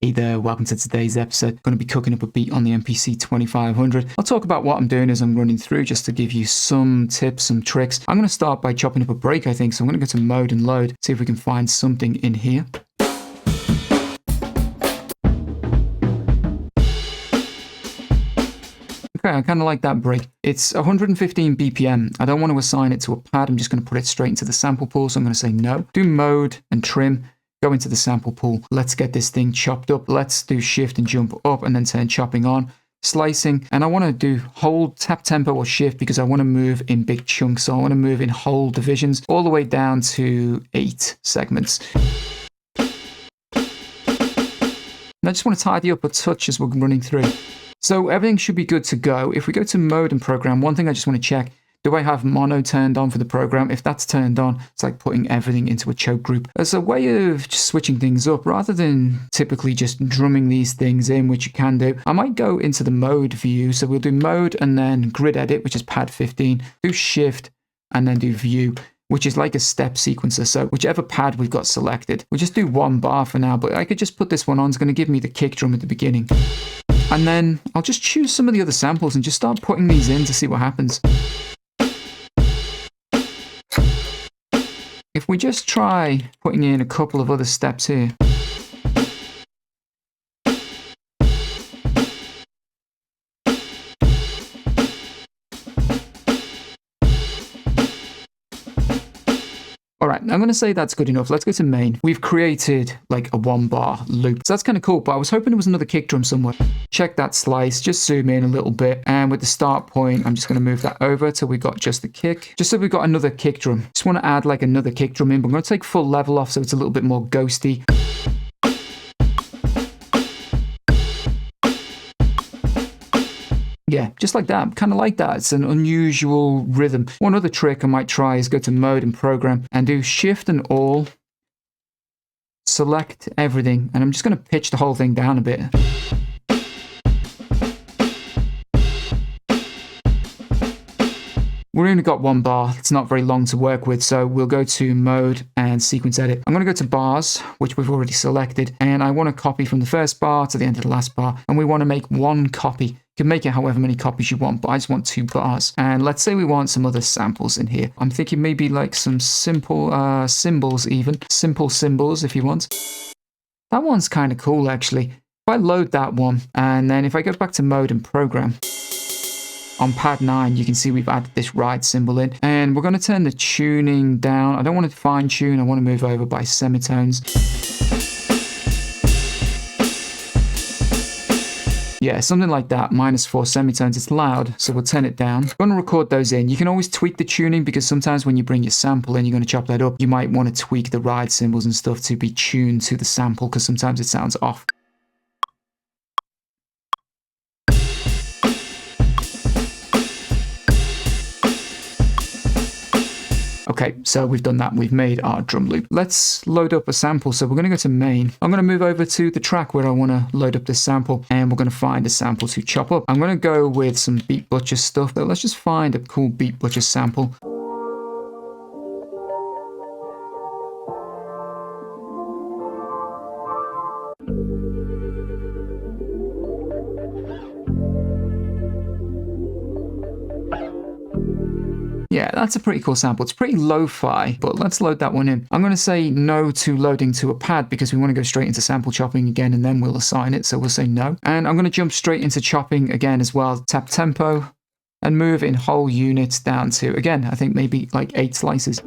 Hey there, welcome to today's episode. Going to be cooking up a beat on the MPC 2500. I'll talk about what I'm doing as I'm running through just to give you some tips, some tricks. I'm going to start by chopping up a break, I think. So I'm going to go to mode and load, see if we can find something in here. Okay, I kind of like that break. It's 115 BPM. I don't want to assign it to a pad. I'm just going to put it straight into the sample pool. So I'm going to say no. Do mode and trim. Go into the sample pool. Let's get this thing chopped up. Let's do shift and jump up and then turn chopping on. Slicing. And I want to do hold, tap tempo or shift because I want to move in big chunks. So I want to move in whole divisions all the way down to 8 segments. And I just want to tidy up a touch as we're running through. So everything should be good to go. If we go to mode and program, one thing I just want to check, do I have mono turned on for the program? If that's turned on, it's like putting everything into a choke group. As a way of just switching things up, rather than typically just drumming these things in, which you can do, I might go into the mode view. So we'll do mode and then grid edit, which is pad 15, do shift and then do view, which is like a step sequencer. So whichever pad we've got selected, we'll just do 1 bar for now, but I could just put this one on. It's going to give me the kick drum at the beginning. And then I'll just choose some of the other samples and just start putting these in to see what happens. If we just try putting in a couple of other steps here. All right, I'm going to say that's good enough. Let's go to main. We've created like a 1 bar loop. So that's kind of cool, but I was hoping there was another kick drum somewhere. Check that slice, just zoom in a little bit. And with the start point, I'm just going to move that over till we got just the kick. Just so we've got another kick drum. Just want to add like another kick drum in, but I'm going to take full level off so it's a little bit more ghosty. Yeah, just like that. Kind of like that. It's an unusual rhythm. One other trick I might try is go to mode and program and do shift and all. Select everything. And I'm just going to pitch the whole thing down a bit. We've only got 1 bar. It's not very long to work with. So we'll go to mode and sequence edit. I'm going to go to bars, which we've already selected. And I want to copy from the first bar to the end of the last bar. And we want to make 1 copy. You can make it however many copies you want, but I just want 2 bars. And let's say we want some other samples in here. I'm thinking maybe like some simple cymbals even. Simple cymbals if you want. That one's kind of cool actually. If I load that one, and then if I go back to mode and program, on pad 9, you can see we've added this ride cymbal in. And we're going to turn the tuning down. I don't want to fine tune. I want to move over by semitones. Yeah, something like that, -4 semitones. It's loud, so we'll turn it down. I'm going to record those in. You can always tweak the tuning because sometimes when you bring your sample in, you're going to chop that up. You might want to tweak the ride cymbals and stuff to be tuned to the sample because sometimes it sounds off. Okay, so we've done that. We've made our drum loop. Let's load up a sample. So we're going to go to main. I'm going to move over to the track where I want to load up this sample, and we're going to find a sample to chop up. I'm going to go with some Beat Butcher stuff, but let's just find a cool Beat Butcher sample. Yeah, that's a pretty cool sample. It's pretty lo-fi, but let's load that one in. I'm going to say no to loading to a pad because we want to go straight into sample chopping again, and then we'll assign it. So we'll say no. And I'm going to jump straight into chopping again as well. Tap tempo and move in whole units down to, again, I think maybe like 8 slices.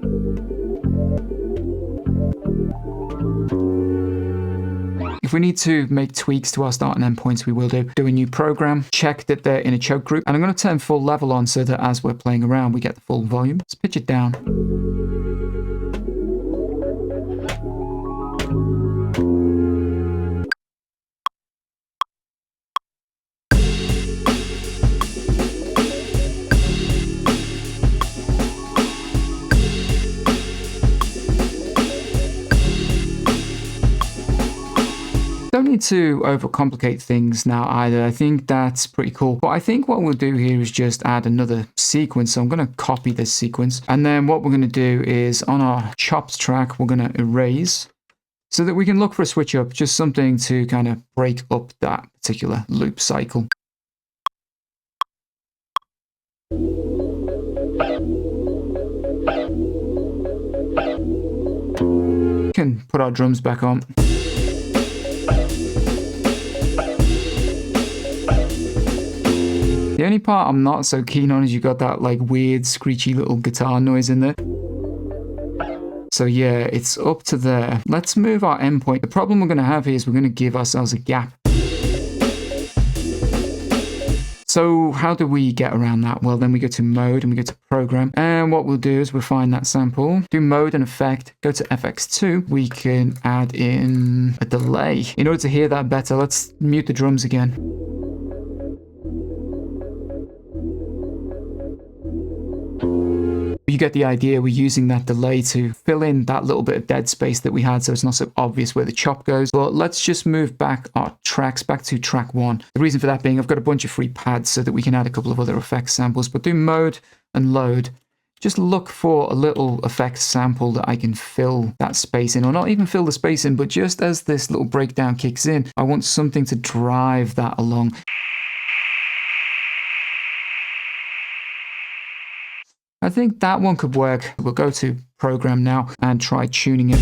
If we need to make tweaks to our start and end points, we will do. Do a new program, check that they're in a choke group, and I'm going to turn full level on so that as we're playing around, we get the full volume. Let's pitch it down. Don't need to overcomplicate things now either. I think that's pretty cool. But I think what we'll do here is just add another sequence. So I'm going to copy this sequence. And then what we're going to do is on our chopped track, we're going to erase so that we can look for a switch up, just something to kind of break up that particular loop cycle. We can put our drums back on. The only part I'm not so keen on is you got that like weird screechy little guitar noise in there. So yeah, it's up to there. Let's move our endpoint. The problem we're going to have here is we're going to give ourselves a gap. So how do we get around that? Well, then we go to mode and we go to program. And what we'll do is we'll find that sample, do mode and effect, go to FX2. We can add in a delay. In order to hear that better, let's mute the drums again. You get the idea. We're using that delay to fill in that little bit of dead space that we had, so it's not so obvious where the chop goes. But let's just move back our tracks back to track 1. The reason for that being I've got a bunch of free pads so that we can add a couple of other effects samples, but do mode and load. Just look for a little effect sample that I can fill that space in, or not even fill the space in, but just as this little breakdown kicks in, I want something to drive that along. I think that one could work. We'll go to program now and try tuning it.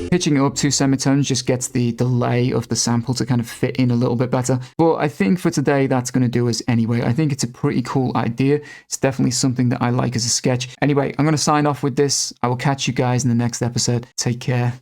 Pitching it up 2 semitones just gets the delay of the sample to kind of fit in a little bit better. But I think for today, that's going to do us anyway. I think it's a pretty cool idea. It's definitely something that I like as a sketch. Anyway, I'm going to sign off with this. I will catch you guys in the next episode. Take care.